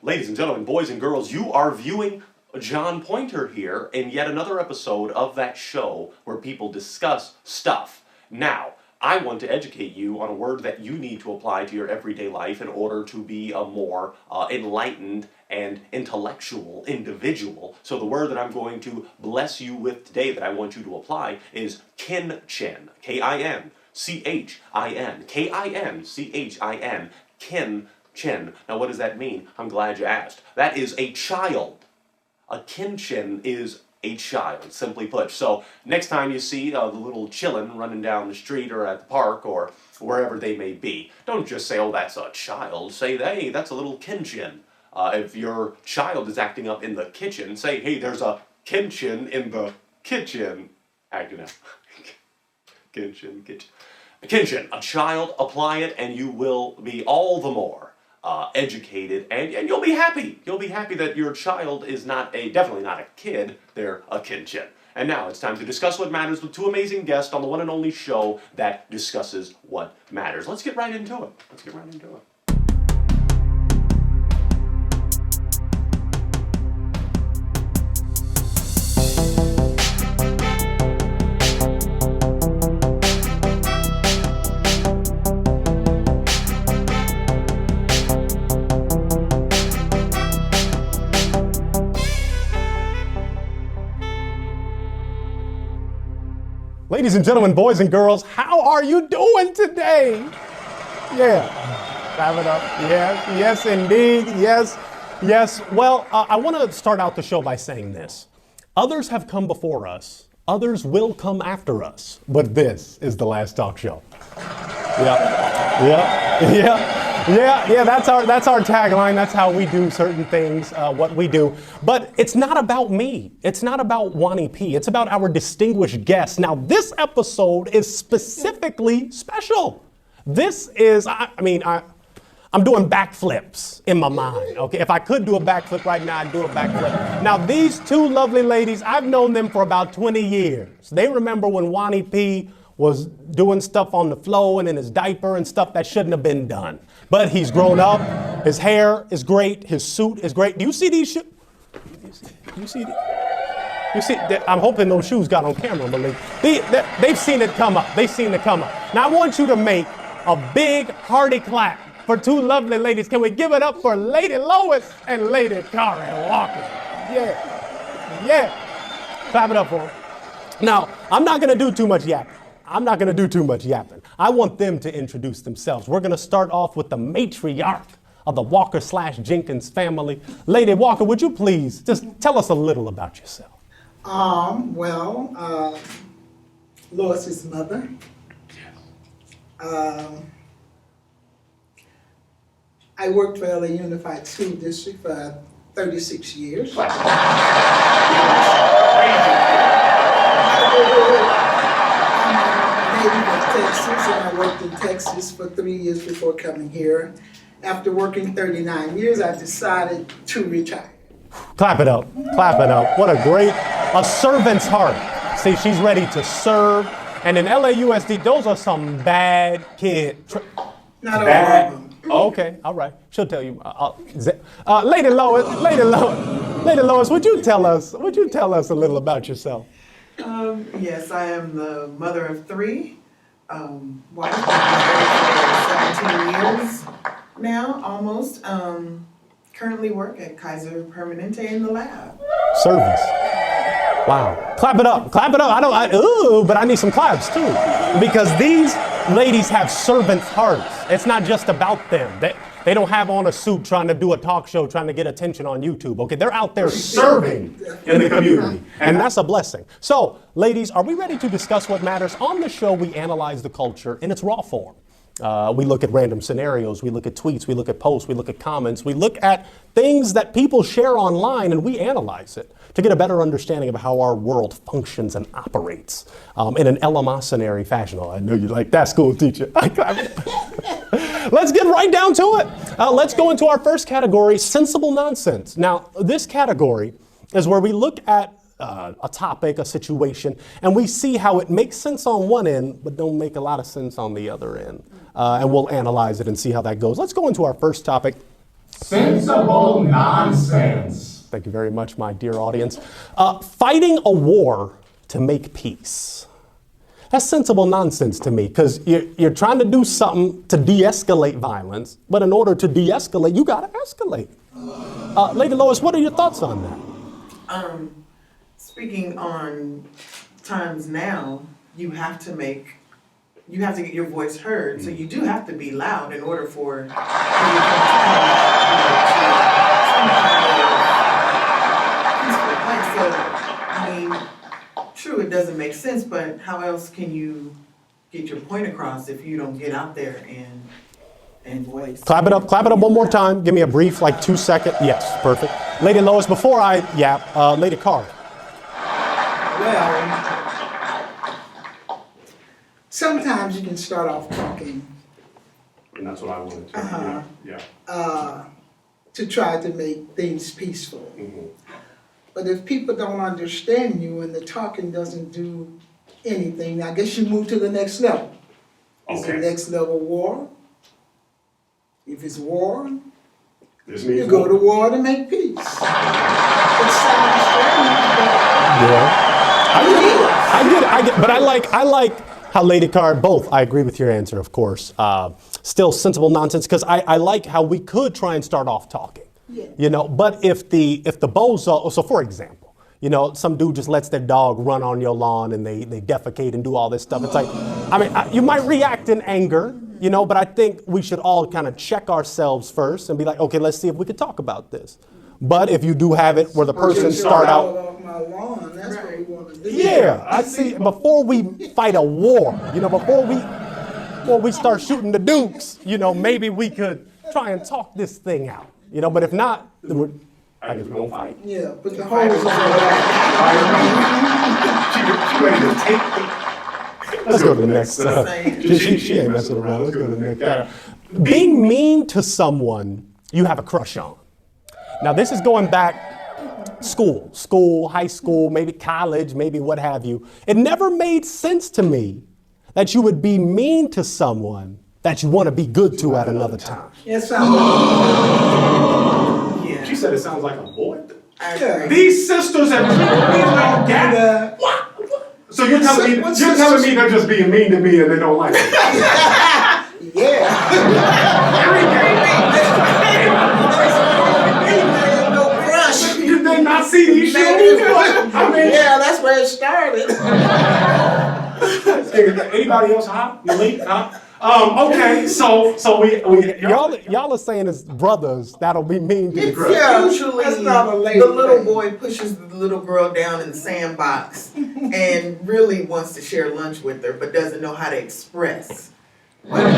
Ladies and gentlemen, boys and girls, you are viewing John Pointer here in yet another episode of that show where people discuss stuff. Now, I want to educate you on a word that you need to apply to your everyday life in order to be a more enlightened and intellectual individual. So the word that I'm going to bless you with today that I want you to apply is kinchin. Kinchin. Kinchin. Kinchin. Now what does that mean? I'm glad you asked. That is a child. A kinchin is a child, simply put. So next time you see the little chillin' running down the street or at the park or wherever they may be, don't just say, oh, that's a child. Say, hey, that's a little kinchin. If your child is acting up in the kitchen, say, hey, there's a kinchin in the kitchen. Acting up. Kinchin. Kinchin, a child, apply it, and you will be all the more educated, and you'll be happy. You'll be happy that your child is definitely not a kid, they're a kinchin. And now it's time to discuss what matters with two amazing guests on the one and only show that discusses what matters. Let's get right into it. Ladies and gentlemen, boys and girls, how are you doing today? Yeah, wrap it up. Yes, indeed. Yes. Well, I want to start out the show by saying this. Others have come before us. Others will come after us. But this is the last talk show. Yeah, that's our tagline. That's how we do certain things, what we do. But it's not about me. It's not about Wani P. It's about our distinguished guests. Now, this episode is specifically special. This is, I'm doing backflips in my mind. Okay, if I could do a backflip right now, I'd do a backflip. Now, these two lovely ladies, I've known them for about 20 years. They remember when Wani P was doing stuff on the floor and in his diaper and stuff that shouldn't have been done. But he's grown up, his hair is great, his suit is great. Do you see these shoes? You see, I'm hoping those shoes got on camera, Malik. They've seen it come up. Now I want you to make a big hearty clap for two lovely ladies. Can we give it up for Lady Lois and Lady Carrie Walker? Yeah. Clap it up for them. Now, I'm not going to do too much yapping. I want them to introduce themselves. We're going to start off with the matriarch of the Walker/Jenkins family. Lady Walker, would you please just tell us a little about yourself? Lois's mother. I worked for LA Unified School District for 36 years. Texas, and I worked in Texas for 3 years before coming here. After working 39 years, I decided to retire. Clap it up. What a servant's heart. See, she's ready to serve. And in LAUSD, those are some bad kids. Not all of them. Okay, all right. She'll tell you. Lady Lois, would you tell us a little about yourself? Yes, I am the mother of three. Wife, I've been married for 17 years now, almost. Currently work at Kaiser Permanente in the lab. Service. Wow. Clap it up. But I need some claps too. Because these ladies have servant hearts. It's not just about them. They don't have on a suit trying to do a talk show, trying to get attention on YouTube, okay? They're out there serving in the community, and that's a blessing. So, ladies, are we ready to discuss what matters? On the show, we analyze the culture in its raw form. We look at random scenarios, we look at tweets, we look at posts, we look at comments, we look at things that people share online, and we analyze it to get a better understanding of how our world functions and operates in an eleemosynary fashion. Oh, I know you like that, school teacher. Let's get right down to it. Let's go into our first category, sensible nonsense. Now, this category is where we look at a topic, a situation, and we see how it makes sense on one end, but don't make a lot of sense on the other end. And we'll analyze it and see how that goes. Let's go into our first topic. Sensible nonsense. Thank you very much, my dear audience. Fighting a war to make peace. That's sensible nonsense to me, because you're trying to do something to de-escalate violence, but in order to de-escalate, you gotta escalate. Lady Lois, what are your thoughts on that? Speaking on times now, you have to get your voice heard, so you do have to be loud in order for you to some kind of peaceful place. So, I mean, true, it doesn't make sense, but how else can you get your point across if you don't get out there and voice? Clap it up one more time. Give me a brief, like 2 second. Yes, perfect. Lady Lois, before I yap, Lady Carrie. Well, sometimes you can start off talking And that's what I wanted to. Yeah. to try to make things peaceful. Mhm. But if people don't understand you and the talking doesn't do anything, I guess you move to the next level. Is the Okay. next level war? If it's war, This you means go to war to make peace. It sounds strange, Yeah. but it is. I get, but I like how Lady Carr, both, I agree with your answer, of course. Still sensible nonsense, because I like how we could try and start off talking. Yeah. You know, but if the bozo, so for example, you know, some dude just lets their dog run on your lawn and they defecate and do all this stuff. It's like, I mean, you might react in anger, you know, but I think we should all kind of check ourselves first and be like, okay, let's see if we could talk about this. But if you do have it where the person start out, off my lawn, that's what we want to do. yeah, I see. Before we fight a war, you know, before we start shooting the dukes, you know, maybe we could try and talk this thing out, you know. But if not, then I guess we don't fight. Yeah, put the hose on the She ready to take Let's go to the next. She ain't messing around. Let's go to the next. Being mean to someone you have a crush on. Now, this is going back school, high school, maybe college, maybe what have you. It never made sense to me that you would be mean to someone that you want to be good to at another time. Yes, She said it sounds like a boy. Yeah. These sisters have all got. So you're telling me they're just being mean to me and they don't like me. No crush. Did they not see these shows? I mean, Yeah, that's where it started. anybody else hot? Malik, hot? Okay, so we Y'all are saying it's brothers that'll be mean to the crush. Yeah, Usually, that's not a lady the little thing. boy pushes the little girl down in the sandbox and really wants to share lunch with her, but doesn't know how to express. We don't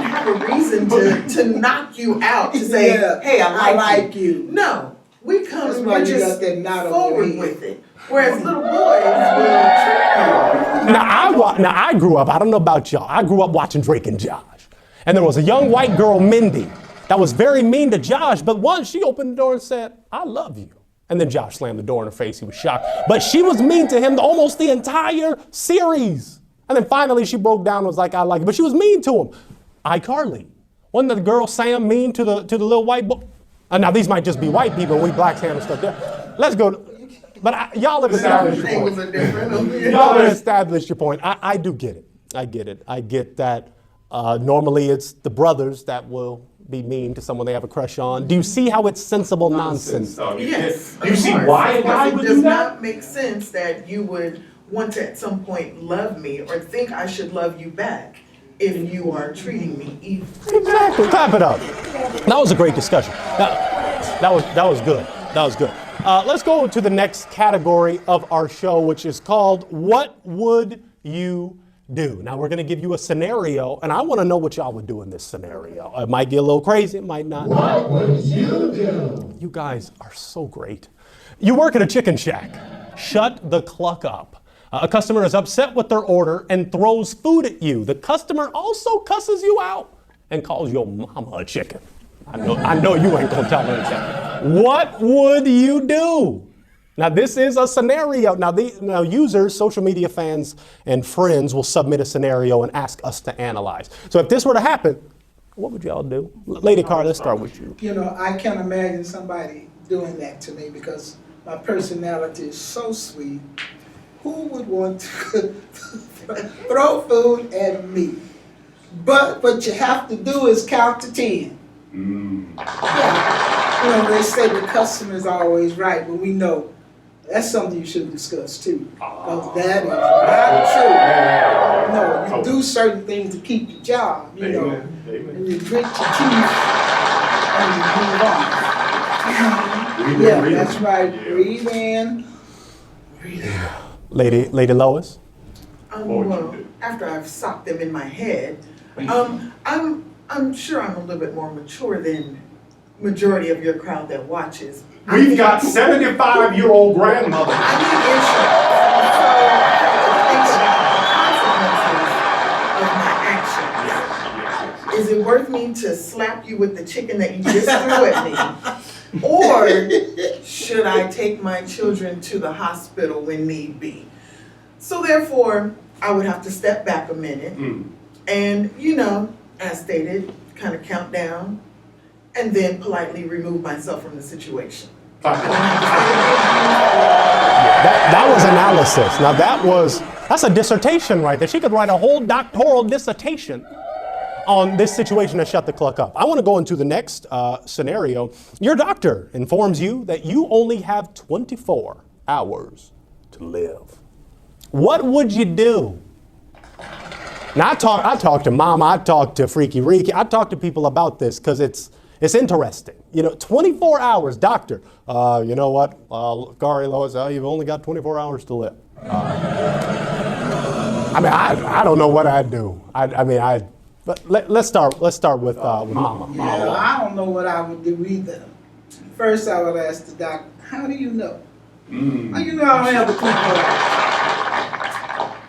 have a reason to knock you out, to say, Yeah, hey, I like you. you. No, we come, That's why we're you got just that knot on your forward head. with it. Whereas little boys will trick you. Now I grew up, I don't know about y'all, I grew up watching Drake and Josh. And there was a young white girl, Mindy, that was very mean to Josh, but once she opened the door and said, I love you. And then Josh slammed the door in her face, he was shocked. But she was mean to him almost the entire series. And then finally she broke down and was like, I like you. But she was mean to him. iCarly. Wasn't the girl Sam mean to the little white boy? Now these might just be white people, we blacks handle stuff there. Let's go. But y'all have established your Angles point. are different. Y'all have established your point. I do get it. I get it. I get that normally it's the brothers that will be mean to someone they have a crush on. Do you see how it's sensible nonsense? Yes. You of see course, why a because guy it would does do that? not make sense that you would want to at some point love me or think I should love you back if you are treating me evil. Exactly. Clap it up. That was a great discussion. That was good. That was good. Let's go to the next category of our show, which is called What Would You Do? Now, we're going to give you a scenario, and I want to know what y'all would do in this scenario. It might get a little crazy, it might not. What would you do? You guys are so great. You work at a chicken shack. Shut the cluck up. A customer is upset with their order and throws food at you. The customer also cusses you out and calls your mama a chicken. I know you ain't gonna tell her that. What would you do? Now this is a scenario. Now users, social media fans, and friends will submit a scenario and ask us to analyze. So if this were to happen, What would y'all do? Lady Carr, let's start with you. You know, I can't imagine somebody doing that to me because my personality is so sweet. Who would want to throw food at me? But what you have to do is count to 10. Yeah. You know, they say the customer's always right, but we know that's something you should discuss too. Because that is not true. No, you do certain things to keep your job, you know. And you grit your teeth and you move on. Yeah, that's right. Breathe in, breathe out. Lady Lois? Well, after I've socked them in my head, I'm sure I'm a little bit more mature than majority of your crowd that watches. We've got 75-year-old grandmother. I need insurance. So, think of the consequences of my actions. Is it worth me to slap you with the chicken that you just threw at me? Or should I take my children to the hospital when need be? So therefore, I would have to step back a minute and, you know, as stated, kind of count down and then politely remove myself from the situation. That was analysis. Now that's a dissertation right there. She could write a whole doctoral dissertation on this situation to shut the cluck up. I want to go into the next scenario. Your doctor informs you that you only have 24 hours to live. What would you do? Now I talk to Mama, I talk to Freaky Reeky, I talk to people about this because it's interesting. You know, 24 hours, doctor. You know what, Carrie, Lois, you've only got 24 hours to live. I mean, I don't know what I'd do. But let's start with Mama. Yeah, I don't know what I would do either. First, I would ask the doctor, how do you know? How do you know I don't have the 24 hours?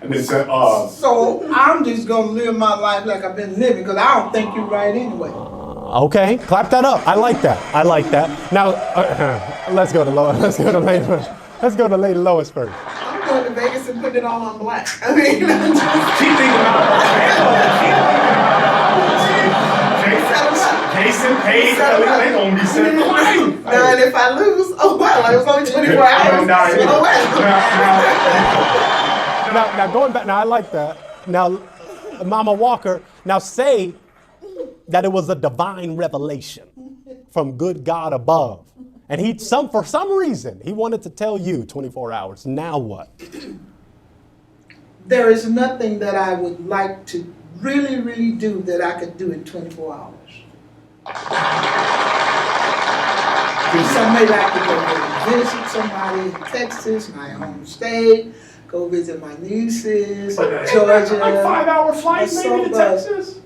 And they said, So I'm just gonna live my life like I've been living because I don't think you're right anyway. Okay, clap that up. I like that. Now, let's go to Lois. Let's go to Lady Lois first. I'm going to Vegas and putting it all on black. I mean, she thinking about Jason paid, they gonna be set fine. Now, and if I lose, oh well, it was only 24 hours. Oh well. Now going back, now I like that. Now, Mama Walker, now say that it was a divine revelation from good God above. And for some reason, he wanted to tell you 24 hours. Now what? There is nothing that I would like to really, really do that I could do in 24 hours. So maybe I could go visit somebody in Texas, my home state, go visit my nieces, Georgia. Like 5-hour flight maybe to Texas?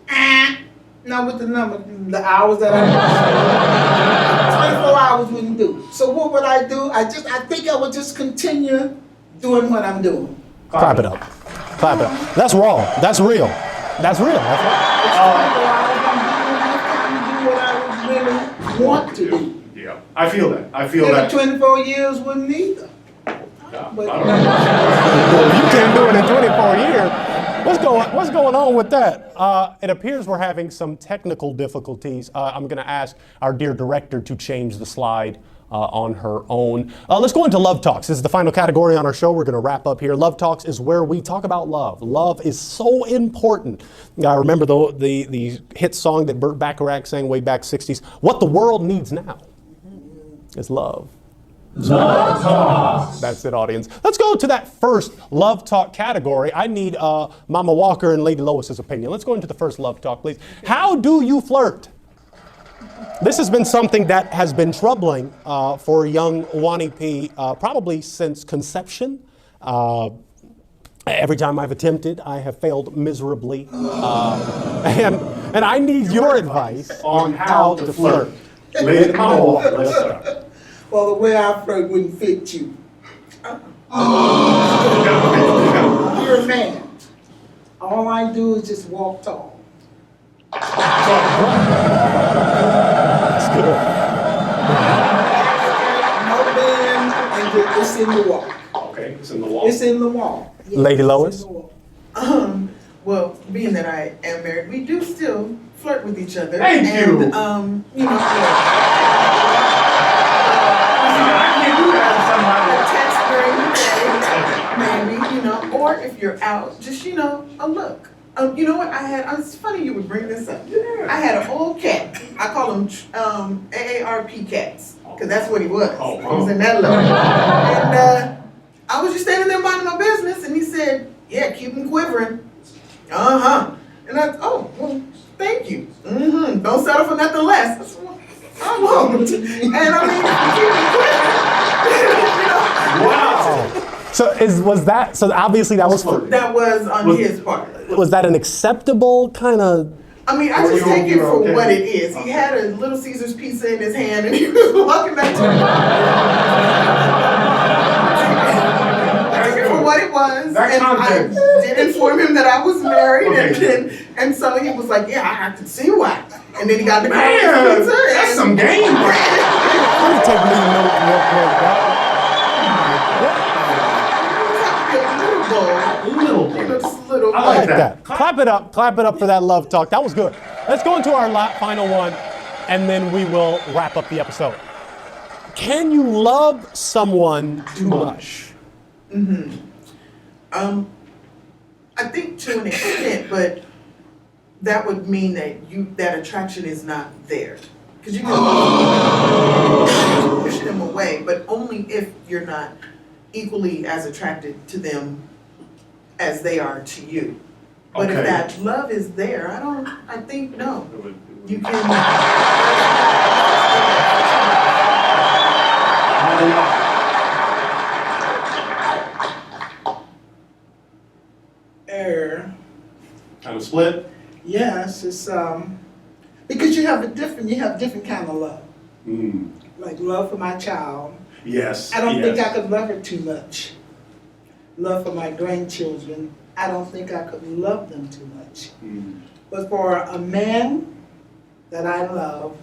Not with the hours that I 24 hours wouldn't do. So what would I do? I think I would just continue doing what I'm doing. Clap it up. That's raw. That's real. That's real. That's right. Do what I really want to do. Yeah, I feel that. Maybe 24 years wouldn't either. But you can't do it in 24 years. What's going on with that? It appears we're having some technical difficulties. I'm going to ask our dear director to change the slide on her own. Let's go into Love Talks. This is the final category on our show. We're going to wrap up here. Love Talks is where we talk about love. Love is so important. I remember the hit song that Burt Bacharach sang way back 60s. What the world needs now is love. Love Talks. That's it, audience. Let's go to that first Love Talk category. I need Mama Walker and Lady Lois's opinion. Let's go into the first Love Talk, please. How do you flirt? This has been something that has been troubling for young Wani P probably since conception. Every time I've attempted, I have failed miserably. And I need your advice on how to flirt. Lady Mama Walker, let's start. Well, the way I flirt wouldn't fit you. You're a man. All I do is just walk tall. That's good. No bend, and it's in the wall. Okay, it's in the wall. It's in the wall. Yes, Lady Lois? it's in the wall. Well, being that I am married, we do still flirt with each other. Thank you. You know, I can't do that to somebody. a text during the day, maybe, you know, or if you're out, just, you know, a look. You know what, it's funny you would bring this up. Yeah. I had an old cat. I call them AARP cats, because that's what he was. He was in that level. And I was just standing there minding my business, and he said, yeah, keep him quivering. Uh-huh. And well, thank you. Mm-hmm. Don't settle for nothing less. I said, well, I won't. And I mean, keep him quivering. You know? Wow. So so obviously that was That was on his part. Was that an acceptable kind of? I mean, I just take it for what it is. He had a Little Caesar's pizza in his hand, and he was walking back to the car. Take it for what it was, and I did inform him that I was married, and so he was like, "Yeah, I have to see why." And then he got the car with his pizza. That's some game. Let me take me note. I like that. Clap it up for that love talk. That was good. Let's go into our final one, and then we will wrap up the episode. Can you love someone too much? Mm-hmm. I think to an extent, but that would mean that attraction is not there. Because you can push them away, but only if you're not equally as attracted to them as they are to you. But if that love is there, I think no. You can. Kind of split? Yes, it's because you have different kind of love. Mm. Like love for my child. Yes. I don't think I could love her too much. Love for my grandchildren, I don't think I could love them too much. Mm. But for a man that I love,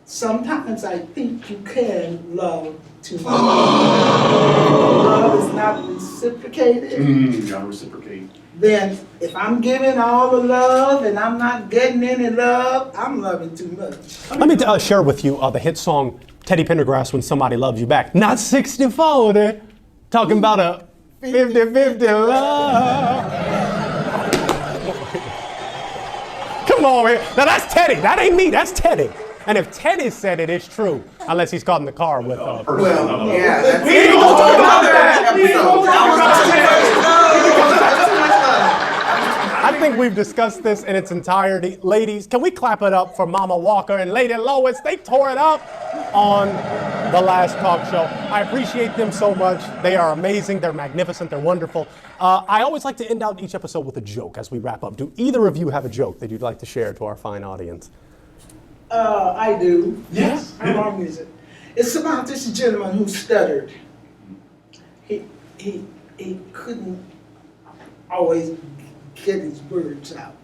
sometimes I think you can love too much. Love is not reciprocated. Gotta reciprocate. Then if I'm giving all the love and I'm not getting any love, I'm loving too much. Let me share with you the hit song Teddy Pendergrass, When Somebody Loves You Back. Not 60-40, talking about a 50-50 love. Come on, man. Now that's Teddy. That ain't me. That's Teddy. And if Teddy said it, it's true. Unless he's caught in the car with Well, yeah. We ain't gonna talk about that. I think we've discussed this in its entirety. Ladies, can we clap it up for Mama Walker and Lady Lois? They tore it up on the last talk show. I appreciate them so much. They are amazing. They're magnificent. They're wonderful. I always like to end out each episode with a joke as we wrap up. Do either of you have a joke that you'd like to share to our fine audience? I do. Yes. How long is it? It's about this gentleman who stuttered. He couldn't always get his words out.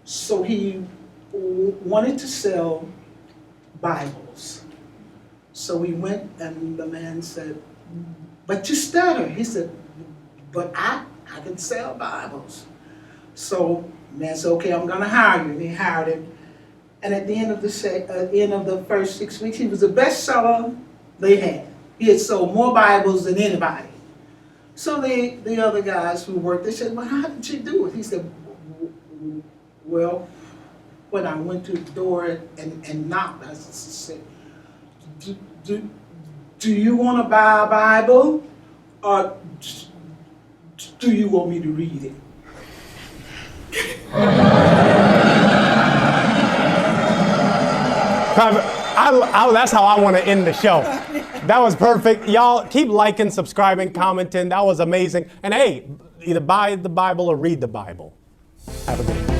So he wanted to sell Bibles. So he went and the man said, "But you stutter." He said, "But I can sell Bibles." So the man said, "Okay, I'm gonna hire you." And he hired him. And at the end of the first 6 weeks, he was the best seller they had. He had sold more Bibles than anybody. So the other guys who worked, they said, "Well, how did you do it?" He said, "Well, when I went to the door and knocked, I said, do you want to buy a Bible, or do you want me to read it?" That's how I want to end the show. That was perfect. Y'all keep liking, subscribing, commenting. That was amazing. And hey, either buy the Bible or read the Bible. Have a good one.